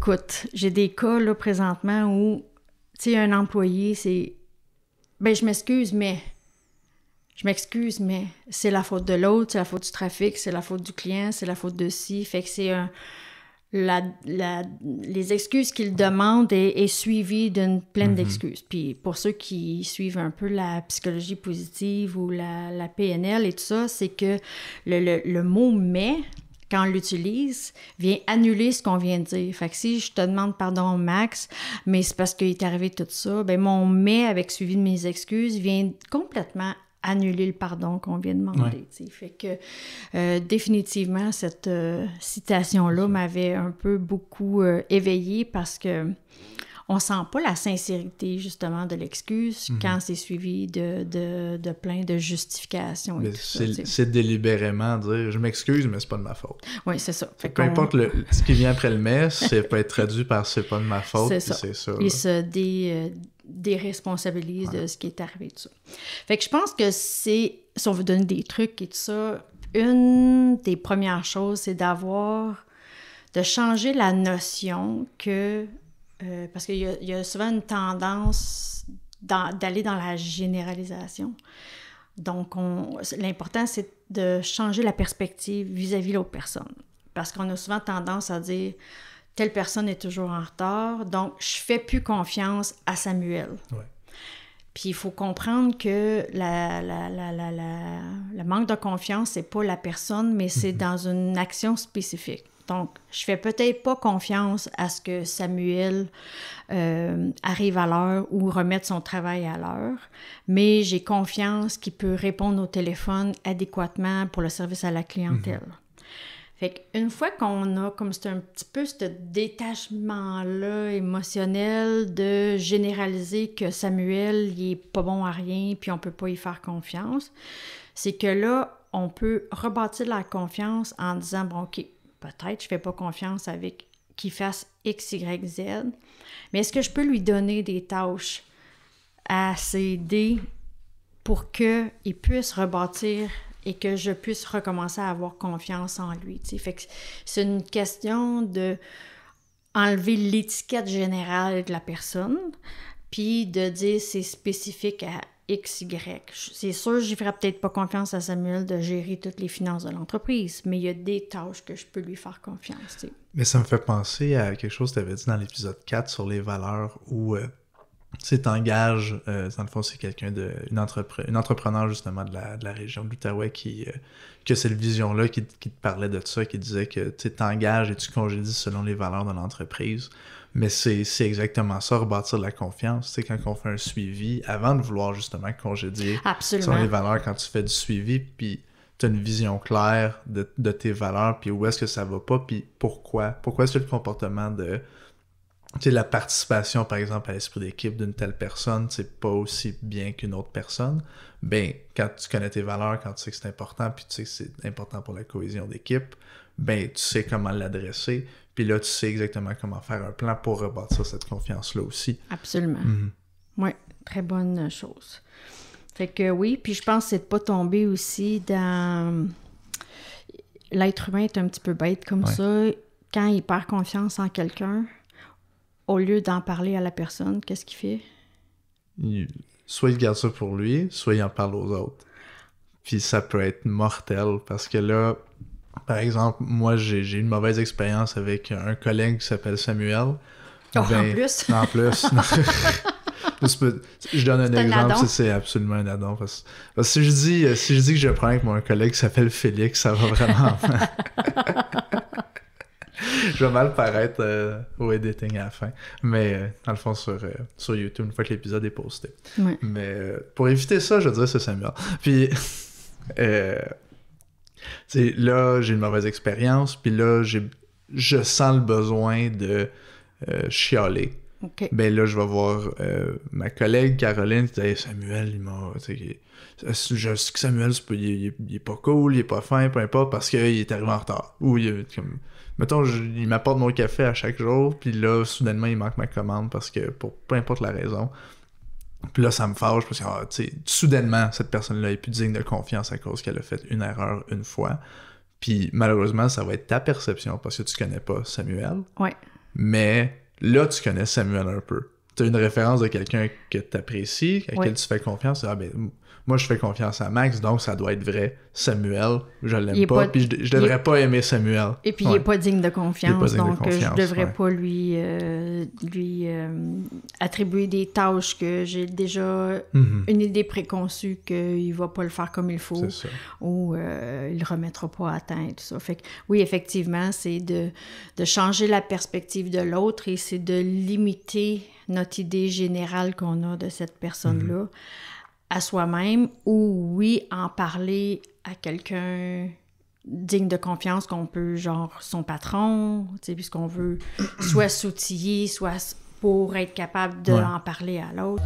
écoute, j'ai des cas, là, présentement, où, tu sais, un employé, c'est... Ben, je m'excuse, mais c'est la faute de l'autre, c'est la faute du trafic, c'est la faute du client, c'est la faute de ci. Fait que c'est les excuses qu'il demande est suivies d'une pleine d'excuses. Puis pour ceux qui suivent un peu la psychologie positive ou la PNL et tout ça, c'est que le mot « mais », quand on l'utilise, vient annuler ce qu'on vient de dire. Fait que si je te demande pardon, Max, mais c'est parce qu'il est arrivé tout ça, ben mon « mais » avec suivi de mes excuses vient complètement annuler le pardon qu'on vient de demander. Ouais. Fait que définitivement, cette citation-là m'avait un peu beaucoup éveillée parce que on sent pas la sincérité, justement, de l'excuse quand c'est suivi de plein de justifications. Et tout c'est délibérément dire « je m'excuse, mais c'est pas de ma faute ». Oui, c'est ça. Peu importe ce qui vient après le « mais », ça peut être traduit par « c'est pas de ma faute ». C'est ça. Il se déresponsabilise de ce qui est arrivé, tout ça. Fait que je pense que si on veut donner des trucs et tout ça, une des premières choses, c'est de changer la notion que... parce qu'il y a souvent une tendance d'aller dans la généralisation. Donc, l'important, c'est de changer la perspective vis-à-vis de l'autre personne. Parce qu'on a souvent tendance à dire « telle personne est toujours en retard, donc je fais plus confiance à Samuel. Ouais. » Puis il faut comprendre que le manque de confiance, c'est pas la personne, mais c'est dans une action spécifique. Donc, je fais peut-être pas confiance à ce que Samuel arrive à l'heure ou remette son travail à l'heure, mais j'ai confiance qu'il peut répondre au téléphone adéquatement pour le service à la clientèle. Fait qu'une fois qu'on a comme c'est un petit peu ce détachement-là émotionnel de généraliser que Samuel, il est pas bon à rien puis on peut pas y faire confiance, c'est que là, on peut rebâtir la confiance en disant, bon, OK, peut-être je fais pas confiance avec qu'il fasse X, Y, Z, mais est-ce que je peux lui donner des tâches à s'aider pour qu'il puisse rebâtir et que je puisse recommencer à avoir confiance en lui, t'sais. Fait que c'est une question de enlever l'étiquette générale de la personne, puis de dire c'est spécifique à X, Y. C'est sûr, je ne ferai peut-être pas confiance à Samuel de gérer toutes les finances de l'entreprise, mais il y a des tâches que je peux lui faire confiance, t'sais. Mais ça me fait penser à quelque chose que tu avais dit dans l'épisode 4 sur les valeurs où... tu sais, t'engages, dans le fond, c'est quelqu'un une entrepreneur justement de la région de l'Outaouais que cette vision-là qui te parlait de ça, qui disait que tu t'engages et tu congédies selon les valeurs de l'entreprise. Mais c'est exactement ça, rebâtir de la confiance. Tu sais, quand on fait un suivi, avant de vouloir justement congédier selon les valeurs, quand tu fais du suivi, puis t'as une vision claire de tes valeurs, puis où est-ce que ça va pas, puis pourquoi. Pourquoi est-ce que le comportement de... Tu sais, la participation, par exemple, à l'esprit d'équipe d'une telle personne, c'est pas aussi bien qu'une autre personne. Ben, quand tu connais tes valeurs, quand tu sais que c'est important, puis tu sais que c'est important pour la cohésion d'équipe, ben, tu sais comment l'adresser, puis là, tu sais exactement comment faire un plan pour rebâtir cette confiance-là aussi. Absolument. Oui, très bonne chose. Fait que oui, puis je pense que c'est de pas tomber aussi dans... L'être humain est un petit peu bête comme ça. Quand il perd confiance en quelqu'un... Au lieu d'en parler à la personne, qu'est-ce qu'il fait? Soit il garde ça pour lui, soit il en parle aux autres. Puis ça peut être mortel, parce que là, par exemple, moi, j'ai eu une mauvaise expérience avec un collègue qui s'appelle Samuel. Oh, ben, en plus? En plus. Je donne un exemple, c'est absolument un addon. Parce que si je dis que j'ai un problème avec mon collègue qui s'appelle Félix, ça va vraiment... Je vais mal paraître au editing à la fin. Mais dans le fond, sur YouTube, une fois que l'épisode est posté. Ouais. Mais pour éviter ça, je dirais que c'est Samuel. Puis, là, j'ai une mauvaise expérience. Puis là, je sens le besoin de chialer. Okay. Ben là, je vais voir ma collègue Caroline qui dit hey, Samuel, il m'a... Je sais que Samuel, il est pas cool, il est pas fin, peu importe, parce qu'il est arrivé en retard. Ou il comme... Mettons, il m'apporte mon café à chaque jour, puis là, soudainement, il manque ma commande parce que, pour peu importe la raison. Puis là, ça me fâche parce que, soudainement, cette personne-là est plus digne de confiance à cause qu'elle a fait une erreur une fois. Puis malheureusement, ça va être ta perception parce que tu connais pas Samuel. Ouais. Mais là, tu connais Samuel un peu. Tu as une référence de quelqu'un que tu apprécies, à qui tu fais confiance. Ah ben, moi, je fais confiance à Max, donc ça doit être vrai. Samuel, je l'aime pas, puis je devrais pas aimer Samuel. Et puis, il n'est pas digne de confiance, donc je devrais pas lui attribuer des tâches que j'ai déjà une idée préconçue qu'il va pas le faire comme il faut, ou il remettra pas à temps et tout ça. Fait que, oui, effectivement, c'est de changer la perspective de l'autre et c'est de limiter notre idée générale qu'on a de cette personne-là à soi-même, ou oui, en parler à quelqu'un digne de confiance, qu'on peut, genre son patron, tu sais, puisqu'on veut soit s'outiller, soit pour être capable d'en parler à l'autre.